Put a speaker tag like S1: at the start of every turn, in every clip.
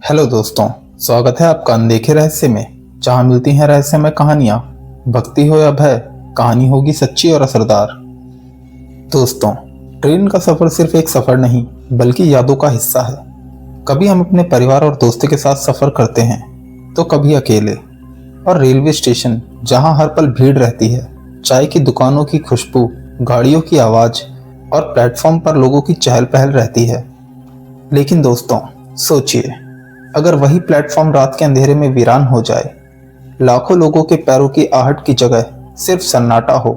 S1: Hello दोस्तों, स्वागत है आपका अनदेखे रहस्य में, जहां मिलती हैं रहस्यमय कहानियां। भक्ति हो या भय, कहानी होगी सच्ची और असरदार। दोस्तों, ट्रेन का सफर सिर्फ एक सफर नहीं बल्कि यादों का हिस्सा है। कभी हम अपने परिवार और दोस्तों के साथ सफर करते हैं तो कभी अकेले। और रेलवे स्टेशन जहां हर पल भीड़ रहती है, चाय की दुकानों की खुशबू, गाड़ियों की आवाज और प्लेटफॉर्म पर लोगों की चहल पहल रहती है। लेकिन दोस्तों, सोचिए, अगर वही प्लेटफॉर्म रात के अंधेरे में वीरान हो जाए, लाखों लोगों के पैरों की आहट की जगह सिर्फ सन्नाटा हो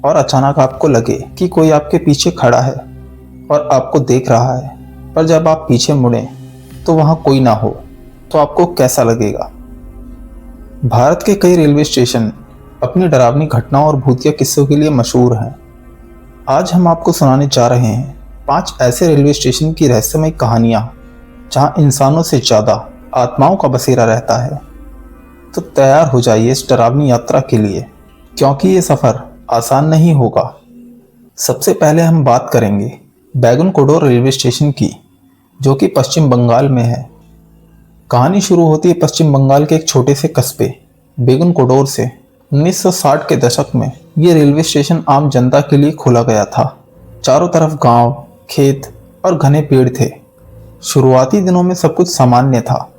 S1: और अचानक आपको लगे कि कोई आपके पीछे खड़ा है और आपको देख रहा है, पर जब आप पीछे मुड़ें तो वहां कोई ना हो, तो आपको कैसा लगेगा? भारत के कई रेलवे स्टेशन अपनी डरावनी घटनाओं और भूतिया किस्सों के लिए मशहूर हैं। आज हम आपको सुनाने जा रहे हैं 5 ऐसे रेलवे स्टेशन की रहस्यमय कहानियां जहां इंसानों से ज्यादा आत्माओं का बसेरा रहता है। तो तैयार हो जाइए इस डरावनी यात्रा के लिए, क्योंकि ये सफर आसान नहीं होगा। सबसे पहले हम बात करेंगे बैगनकोडोर रेलवे स्टेशन की, जो कि पश्चिम बंगाल में है। कहानी शुरू होती है पश्चिम बंगाल के एक छोटे से कस्बे बैगनकोडोर से। 1960 के दशक में ये रेलवे स्टेशन आम जनता के लिए खोला गया था। चारों तरफ गांव, खेत और घने पेड़ थे। शुरुआती दिनों में सब कुछ सामान्य था,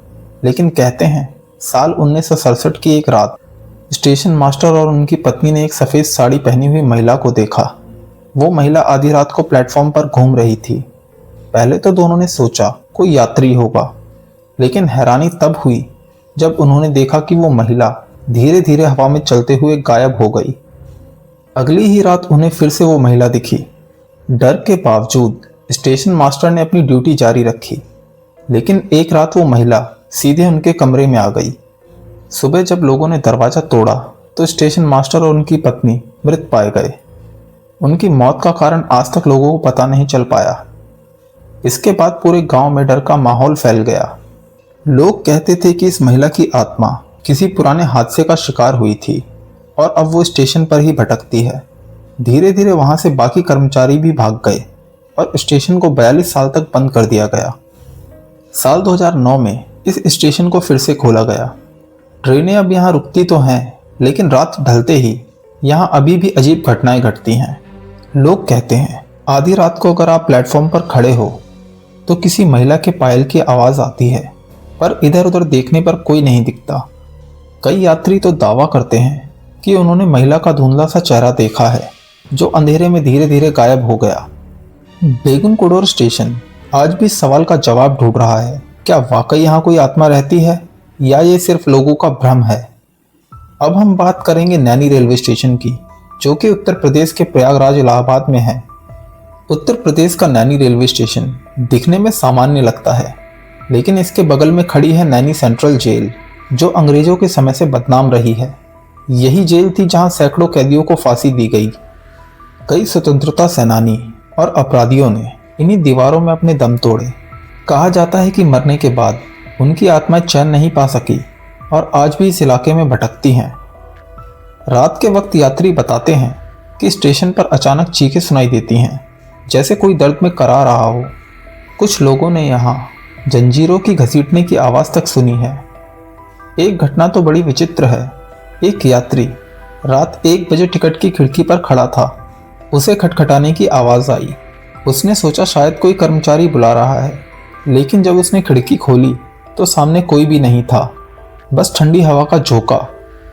S1: लेकिन कहते हैं साल 1967 की एक रात स्टेशन मास्टर और उनकी पत्नी ने एक सफ़ेद साड़ी पहनी हुई महिला को देखा। वो महिला आधी रात को प्लेटफॉर्म पर घूम रही थी। पहले तो दोनों ने सोचा कोई यात्री होगा, लेकिन हैरानी तब हुई जब उन्होंने देखा कि वो महिला धीरे धीरे हवा में चलते हुए गायब हो गई। अगली ही रात उन्हें फिर से वो महिला दिखी। डर के बावजूद स्टेशन मास्टर ने अपनी ड्यूटी जारी रखी, लेकिन एक रात वो महिला सीधे उनके कमरे में आ गई। सुबह जब लोगों ने दरवाज़ा तोड़ा तो स्टेशन मास्टर और उनकी पत्नी मृत पाए गए। उनकी मौत का कारण आज तक लोगों को पता नहीं चल पाया। इसके बाद पूरे गांव में डर का माहौल फैल गया। लोग कहते थे कि इस महिला की आत्मा किसी पुराने हादसे का शिकार हुई थी और अब वो स्टेशन पर ही भटकती है। धीरे धीरे वहां से बाकी कर्मचारी भी भाग गए और स्टेशन को 42 साल तक बंद कर दिया गया। साल 2009 में इस स्टेशन को फिर से खोला गया। ट्रेनें अब यहाँ रुकती तो हैं, लेकिन रात ढलते ही यहाँ अभी भी अजीब घटनाएं घटती हैं। लोग कहते हैं आधी रात को अगर आप प्लेटफॉर्म पर खड़े हो तो किसी महिला के पायल की आवाज़ आती है, पर इधर उधर देखने पर कोई नहीं दिखता। कई यात्री तो दावा करते हैं कि उन्होंने महिला का धुंधला सा चेहरा देखा है, जो अंधेरे में धीरे धीरे गायब हो गया। बैगनकोडोर स्टेशन आज भी इस सवाल का जवाब ढूंढ रहा है, क्या वाकई यहाँ कोई आत्मा रहती है या ये सिर्फ लोगों का भ्रम है। अब हम बात करेंगे नैनी रेलवे स्टेशन की, जो कि उत्तर प्रदेश के प्रयागराज इलाहाबाद में है। उत्तर प्रदेश का नैनी रेलवे स्टेशन दिखने में सामान्य लगता है, लेकिन इसके बगल में खड़ी है नैनी सेंट्रल जेल, जो अंग्रेजों के समय से बदनाम रही है। यही जेल थी जहाँ सैकड़ों कैदियों को फांसी दी गई। कई स्वतंत्रता सेनानी और अपराधियों ने इन्हीं दीवारों में अपने दम तोड़े। कहा जाता है कि मरने के बाद उनकी आत्माएं चैन नहीं पा सकी और आज भी इस इलाके में भटकती हैं। रात के वक्त यात्री बताते हैं कि स्टेशन पर अचानक चीखें सुनाई देती हैं, जैसे कोई दर्द में करा रहा हो। कुछ लोगों ने यहाँ जंजीरों की घसीटने की आवाज़ तक सुनी है। एक घटना तो बड़ी विचित्र है। एक यात्री रात 1 बजे टिकट की खिड़की पर खड़ा था। उसे खटखटाने की आवाज़ आई। उसने सोचा शायद कोई कर्मचारी बुला रहा है, लेकिन जब उसने खिड़की खोली तो सामने कोई भी नहीं था, बस ठंडी हवा का झोंका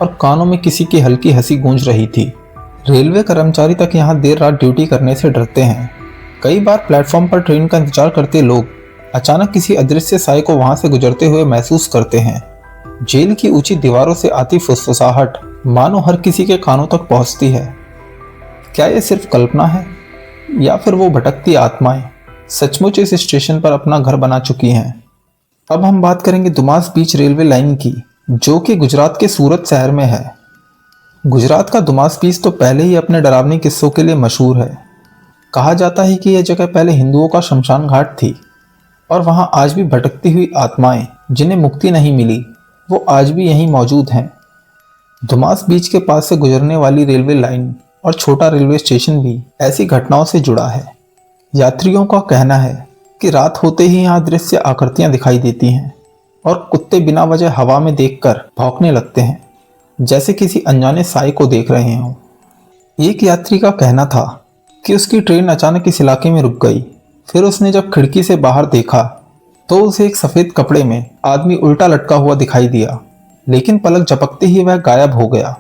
S1: और कानों में किसी की हल्की हंसी गूंज रही थी। रेलवे कर्मचारी तक यहाँ देर रात ड्यूटी करने से डरते हैं। कई बार प्लेटफॉर्म पर ट्रेन का इंतजार करते लोग अचानक किसी अदृश्य साए को वहां से गुजरते हुए महसूस करते हैं। जेल की ऊंची दीवारों से आती फुसफुसाहट मानो हर किसी के कानों तक पहुंचती है। क्या ये सिर्फ कल्पना है या फिर वो भटकती आत्माएं सचमुच इस स्टेशन पर अपना घर बना चुकी हैं? अब हम बात करेंगे दुमास बीच रेलवे लाइन की, जो कि गुजरात के सूरत शहर में है। गुजरात का दुमास बीच तो पहले ही अपने डरावनी किस्सों के लिए मशहूर है। कहा जाता है कि यह जगह पहले हिंदुओं का शमशान घाट थी और वहां आज भी भटकती हुई आत्माएं जिन्हें मुक्ति नहीं मिली, वो आज भी यहीं मौजूद हैं। दुमास बीच के पास से गुजरने वाली रेलवे लाइन और छोटा रेलवे स्टेशन भी ऐसी घटनाओं से जुड़ा है। यात्रियों का कहना है कि रात होते ही यहाँ दृश्य आकृतियाँ दिखाई देती हैं। और कुत्ते बिना वजह हवा में देखकर भौंकने लगते हैं, जैसे किसी अनजाने साए को देख रहे हों। एक यात्री का कहना था कि उसकी ट्रेन अचानक इस इलाके में रुक गई। फिर उसने जब खिड़की से बाहर देखा तो उसे एक सफ़ेद कपड़े में आदमी उल्टा लटका हुआ दिखाई दिया, लेकिन पलक झपकते ही वह गायब हो गया।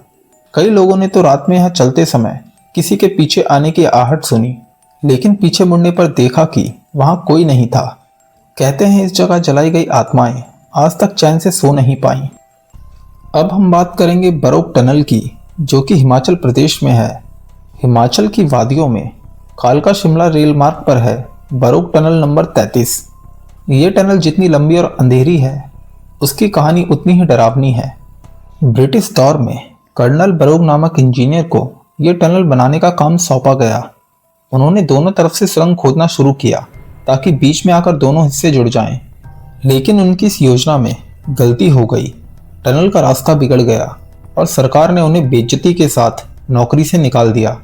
S1: कई लोगों ने तो रात में यहाँ चलते समय किसी के पीछे आने की आहट सुनी, लेकिन पीछे मुड़ने पर देखा कि वहाँ कोई नहीं था। कहते हैं इस जगह जलाई गई आत्माएं आज तक चैन से सो नहीं पाई। अब हम बात करेंगे बरोक टनल की, जो कि हिमाचल प्रदेश में है। हिमाचल की वादियों में कालका शिमला रेल मार्ग पर है बरोक टनल नंबर 33। ये टनल जितनी लंबी और अंधेरी है, उसकी कहानी उतनी ही डरावनी है। ब्रिटिश दौर में कर्नल बरोक नामक इंजीनियर को यह टनल बनाने का काम सौंपा गया। उन्होंने दोनों तरफ से सुरंग खोदना शुरू किया ताकि बीच में आकर दोनों हिस्से जुड़ जाएं। लेकिन उनकी इस योजना में गलती हो गई। टनल का रास्ता बिगड़ गया और सरकार ने उन्हें बेइज्जती के साथ नौकरी से निकाल दिया।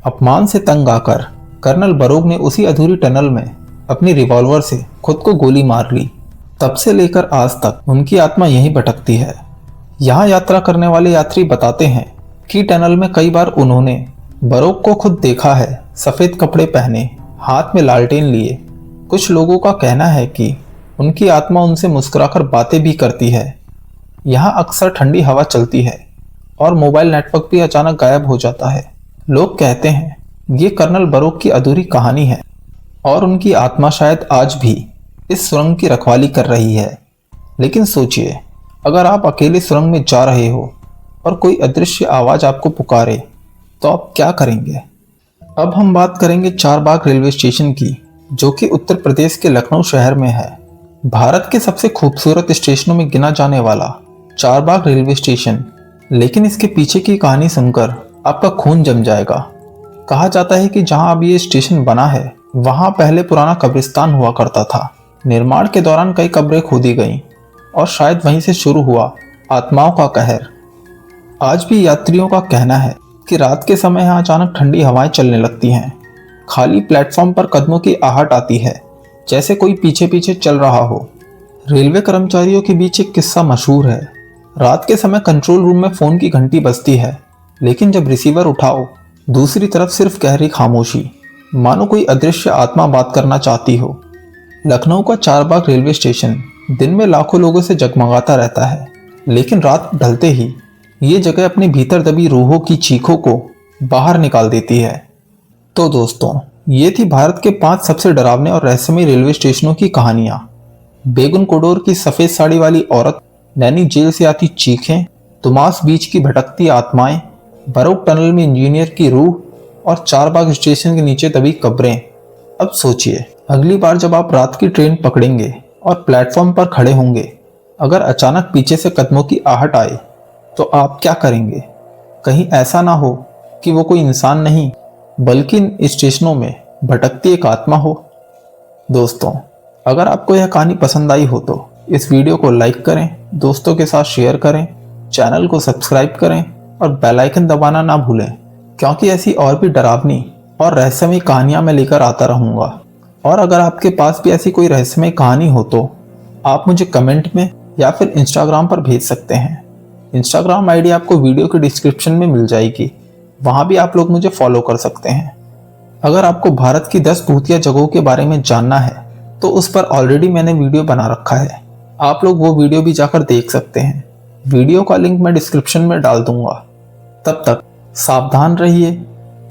S1: अपमान से तंग आकर कर्नल बरोक ने उसी अधूरी टनल में अपनी रिवॉल्वर से खुद को गोली मार ली। तब से लेकर आज तक उनकी आत्मा यहीं भटकती है। यहाँ यात्रा करने वाले यात्री बताते हैं कि टनल में कई बार उन्होंने बरोक को खुद देखा है, सफ़ेद कपड़े पहने, हाथ में लालटेन लिए। कुछ लोगों का कहना है कि उनकी आत्मा उनसे मुस्कुराकर बातें भी करती है। यहाँ अक्सर ठंडी हवा चलती है और मोबाइल नेटवर्क भी अचानक गायब हो जाता है। लोग कहते हैं ये कर्नल बरोक की अधूरी कहानी है और उनकी आत्मा शायद आज भी इस सुरंग की रखवाली कर रही है। लेकिन सोचिए, अगर आप अकेले सुरंग में जा रहे हो और कोई अदृश्य आवाज़ आपको पुकारे तो आप क्या करेंगे? अब हम बात करेंगे चारबाग रेलवे स्टेशन की, जो कि उत्तर प्रदेश के लखनऊ शहर में है। भारत के सबसे खूबसूरत स्टेशनों में गिना जाने वाला चारबाग रेलवे स्टेशन। लेकिन इसके पीछे की कहानी सुनकर आपका खून जम जाएगा। कहा जाता है कि जहां अब ये स्टेशन बना है वहां पहले पुराना कब्रिस्तान हुआ करता था। निर्माण के दौरान कई कब्रें खोदी गईं और शायद वहीं से शुरू हुआ आत्माओं का कहर। आज भी यात्रियों का कहना है कि रात के समय यहाँ अचानक ठंडी हवाएं चलने लगती हैं। खाली प्लेटफॉर्म पर कदमों की आहट आती है, जैसे कोई पीछे पीछे चल रहा हो। रेलवे कर्मचारियों के बीच एक किस्सा मशहूर है। रात के समय कंट्रोल रूम में फ़ोन की घंटी बजती है, लेकिन जब रिसीवर उठाओ दूसरी तरफ सिर्फ गहरी खामोशी, मानो कोई अदृश्य आत्मा बात करना चाहती हो। लखनऊ का चारबाग रेलवे स्टेशन दिन में लाखों लोगों से जगमगाता रहता है, लेकिन रात ढलते ही ये जगह अपने भीतर दबी रूहों की चीखों को बाहर निकाल देती है। तो दोस्तों, ये थी भारत के 5 सबसे डरावने और रहस्यमय रेलवे स्टेशनों की कहानियाँ। बेगुन कोडोर की सफ़ेद साड़ी वाली औरत, नैनी जेल से आती चीखें, तुमास बीच की भटकती आत्माएं, बरोक टनल में इंजीनियर की रूह और चारबाग स्टेशन के नीचे दबी कब्रें। अब सोचिए, अगली बार जब आप रात की ट्रेन पकड़ेंगे और प्लेटफॉर्म पर खड़े होंगे, अगर अचानक पीछे से कदमों की आहट आए तो आप क्या करेंगे? कहीं ऐसा ना हो कि वो कोई इंसान नहीं बल्कि इन स्टेशनों में भटकती एक आत्मा हो। दोस्तों, अगर आपको यह कहानी पसंद आई हो तो इस वीडियो को लाइक करें, दोस्तों के साथ शेयर करें, चैनल को सब्सक्राइब करें और बेल आइकन दबाना ना भूलें, क्योंकि ऐसी और भी डरावनी और रहस्यमय कहानियाँ मैं लेकर आता रहूँगा। और अगर आपके पास भी ऐसी कोई रहस्यमय कहानी हो तो आप मुझे कमेंट में या फिर इंस्टाग्राम पर भेज सकते हैं। इंस्टाग्राम आईडी आपको वीडियो के डिस्क्रिप्शन में मिल जाएगी, वहाँ भी आप लोग मुझे फॉलो कर सकते हैं। अगर आपको भारत की 10 भूतिया जगहों के बारे में जानना है तो उस पर ऑलरेडी मैंने वीडियो बना रखा है, आप लोग वो वीडियो भी जाकर देख सकते हैं। वीडियो का लिंक मैं डिस्क्रिप्शन में डाल दूंगा। तब तक सावधान रहिए,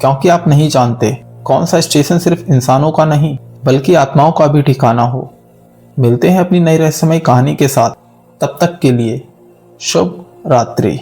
S1: क्योंकि आप नहीं जानते कौन सा स्टेशन सिर्फ इंसानों का नहीं बल्कि आत्माओं का भी ठिकाना हो। मिलते हैं अपनी नई रहस्यमय कहानी के साथ, तब तक के लिए शुभ रात्रि।